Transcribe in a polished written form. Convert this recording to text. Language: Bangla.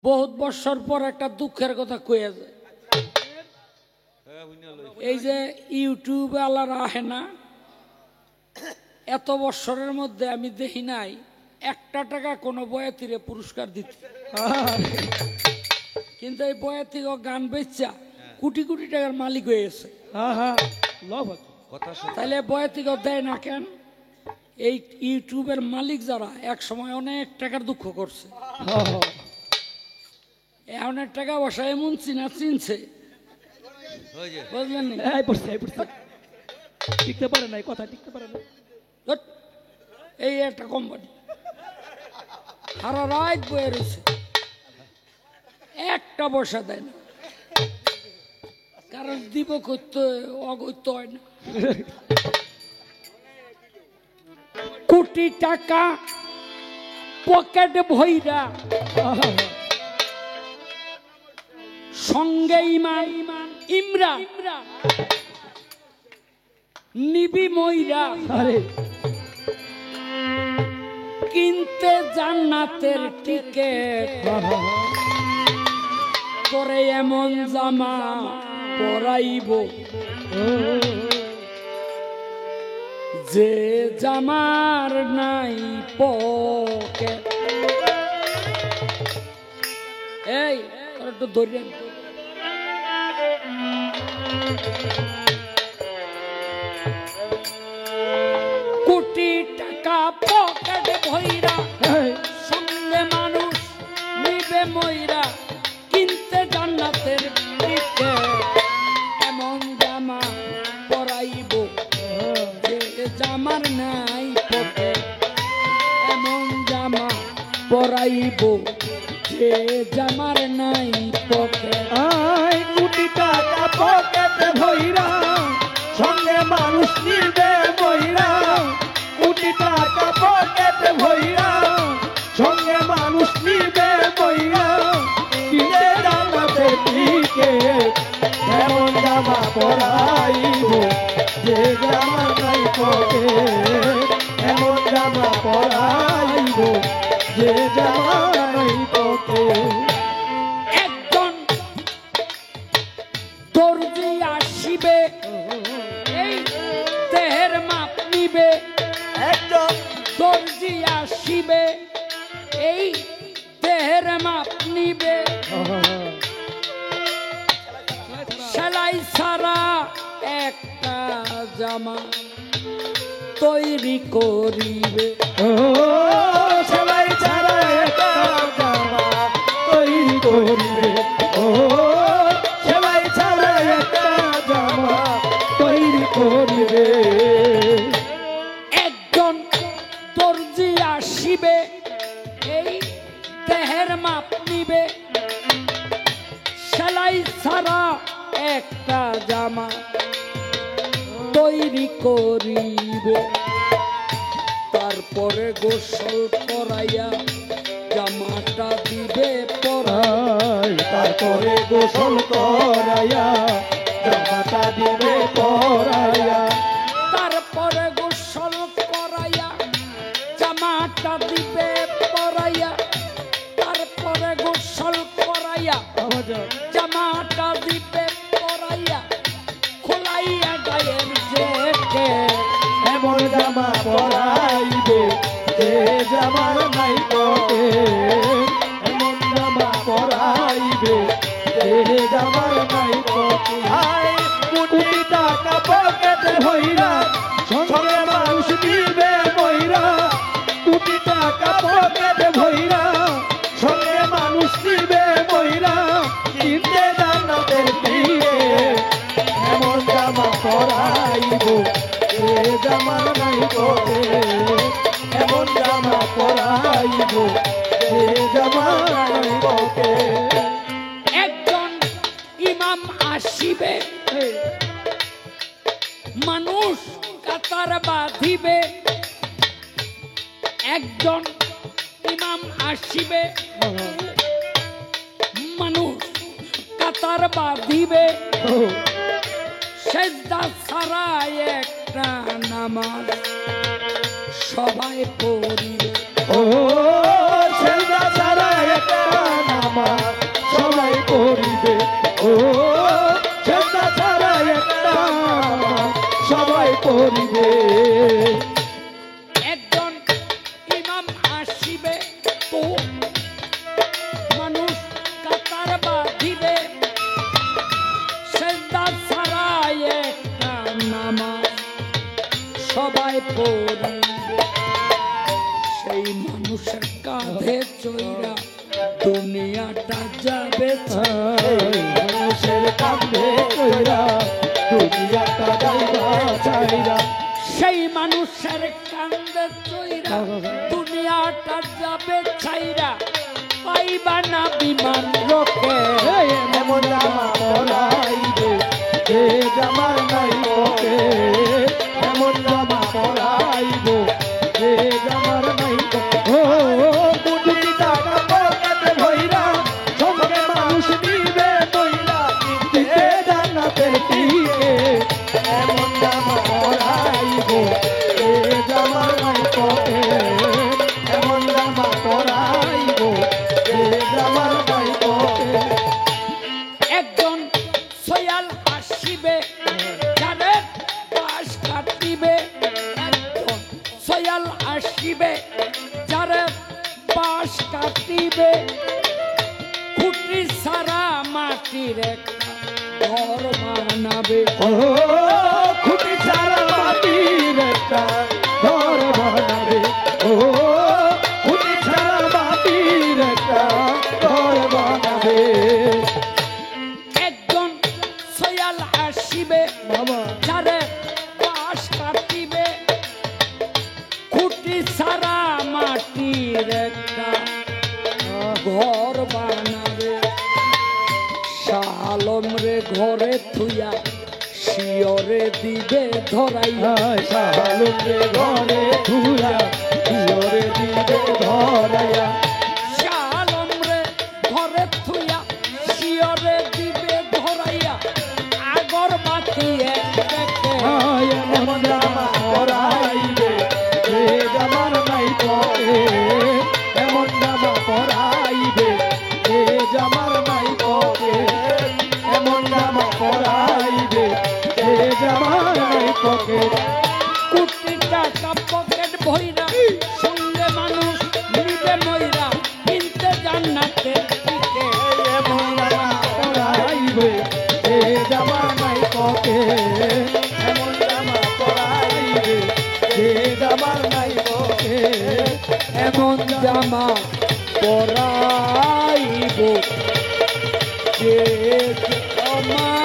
বহুত বছর পর একটা দুঃখের কথা কয়ে যায়। এই যে ইউটিউবে আলারা আহে না, এত বছরের মধ্যে আমি দেখি নাই একটা টাকা কোনো বয়াতিরে পুরস্কার দিতে, কিন্তু এই বয়াতিকে গান বেচা কোটি কোটি টাকার মালিক হয়ে গেছে। তাহলে বয়াতিকে দেয় না কেন? এই ইউটিউবের মালিক যারা এক সময় অনেক টাকার দুঃখ করছে, অনেক টাকা বসা এমন চিনছে, বুঝলেন? টিকতে পারে না, কথা টিকতে পারে না। এই একটা কোম্পানি সারা রাত বয়ে রয়েছে, একটা বসা দেয় না, কারণ দিব করতে অগত্য হয় না। কোটি টাকা পকেট ভইরা, সঙ্গে ইমান ইমরান নিবি মইরা, কিনতে জান্নাতের টিকেট করে এমন জামা পরাইব যে জামার নাই পকেট। এই একটু ধরে কোটি টাকা পকেট ভইরা, সঙ্গে মানুষ নিবে মইরা, কিনতে জান্নাতের টিকেট এমন জামা পরাইব যে জামার নাই পকেট, এমন জামা পরাইব যে জামার নাই পকেট। কোটি টাকা পকেট ভইরা, সঙ্গে মানুষ নিবে মইরা, কোটি টাকা পকেট ভইরা, সঙ্গে মানুষ নিবে মইরা, কিনে জামাতে টিকেট এমন জামা পরাইব যে জামার নাই পকেট, এমন জামা পরাইব যে জামার নাই পকেট। একজন দর্জি আসিবে, এই দেহের মাপ নিবে, একজন দর্জি আসিবে, এই দেহের মাপ নিবে, সেলাই ছাড়া একটা জামা তৈরি করিবে। সেলাই ছাড়া একটা জামা তৈরি করিবে, সেলাই ছাড়া একটা জামা তৈরি করিবে। একজন দর্জি আসিবে, এই দেহের মাপ নিবে, সেলাই ছাড়া একটা জামা তৈরি করিবে। তারপরে গোসল করাইয়া জামাটা দিবে পরাই, তারপরে গোসল করাইয়া জামাটা দিবে পরাইয়া, তারপরে গোসল করাইয়া জামাটা দিবে পরাইয়া, তারপরে গোসল করাইয়া জামাটা দিবে পরাইয়া, খোলাইয়া গায়ের জ্যাকেট এমন জামা পরাইবে যে জামার নাই পকেট, এমন জামা পরাইবে যে জামার নাই পকেট। কোটি টাকা পকেটে ভইরা, সঙ্গে মানুষ দিবে মইরা, কোটি টাকা পকেটে ভইরা, সঙ্গে মানুষ দিবে মইরা, কিনতে জান্নাতের টিকেট এমন জামা পরাইব যে জামার নাই পকেট, এমন জামা পরাইব যে জামার নাই পকেট। একজন ইমাম আসিবে, মানুষ কাতার বাঁধিবে, একজন ইমাম আসিবে, মানুষ কাতার বাঁধিবে, সেজদা ছাড়া একটা নামাজ সবাই পড়িবে। সেজদা ছাড়া একটা নামাজ করিবে সেই মানুষের কাঁধে চইরা দুনিয়াটা যাবে মানুষের কান্দে কইরা দুনিয়াটা যাইবা চাইরা সেই মানুষের কাঁধে চইরা দুনিয়াটা যাবে ছাইরা পাইবা না বিমান রোকে এমন জামা পরাইবে যে জামার নাই পকে এমন জামা পরাইব যে জামার নাই ও কোটি টাকা পকেটে ভইরা সঙ্গে মানুষ নিবে বইলা দিতে জান্নাতে টিকে এমন জামা পরাইব যে জামার নাই পকে এমন জামা পরাইব যে জামার নাই পকে একজন সয়াল আসিবে যাদের পাশ কাটিবে একজন সয়াল আসিবে যারে পাশ কাটিবে খুঁটি সারা মাটির একটা ঘর বানাবে ও খুঁটি ছাড়া মাটির একটা ঘর বানাবে ও খুঁটি ছাড়া মাটির একটা ঘর বানাবে একজন সয়াল আসিবে বাবা যারে পাশ কাটিবে খুঁটি সারা মাটির একটা ঘর বানাবে শালম রে ঘরে থুইয়া শিয়রে দিবে ধরাইয়া শালুকে ঘরে ধুরা দিওরে দিবে ধরাইয়া শালম রে ঘরে থুইয়া শিয়রে দিবে ধরাইয়া আগর বাতি দেখে এমন জামা পরাইবে যে জামার নাই পরে এমন জামা পরাইবে যে জামার নাই পরে এমন জামা পরাইবে যে জামার নাই পকে কোটি টাকা পকেট ভইরা সঙ্গে মানুষ নিবে ময়রা কিনতে জান্নাতে টিকে এমন জামা পরাইবে যে জামার নাই পকে এমন জামা পরাইবে যে জামার নাই পকে এমন জামা পরাইব যে আমার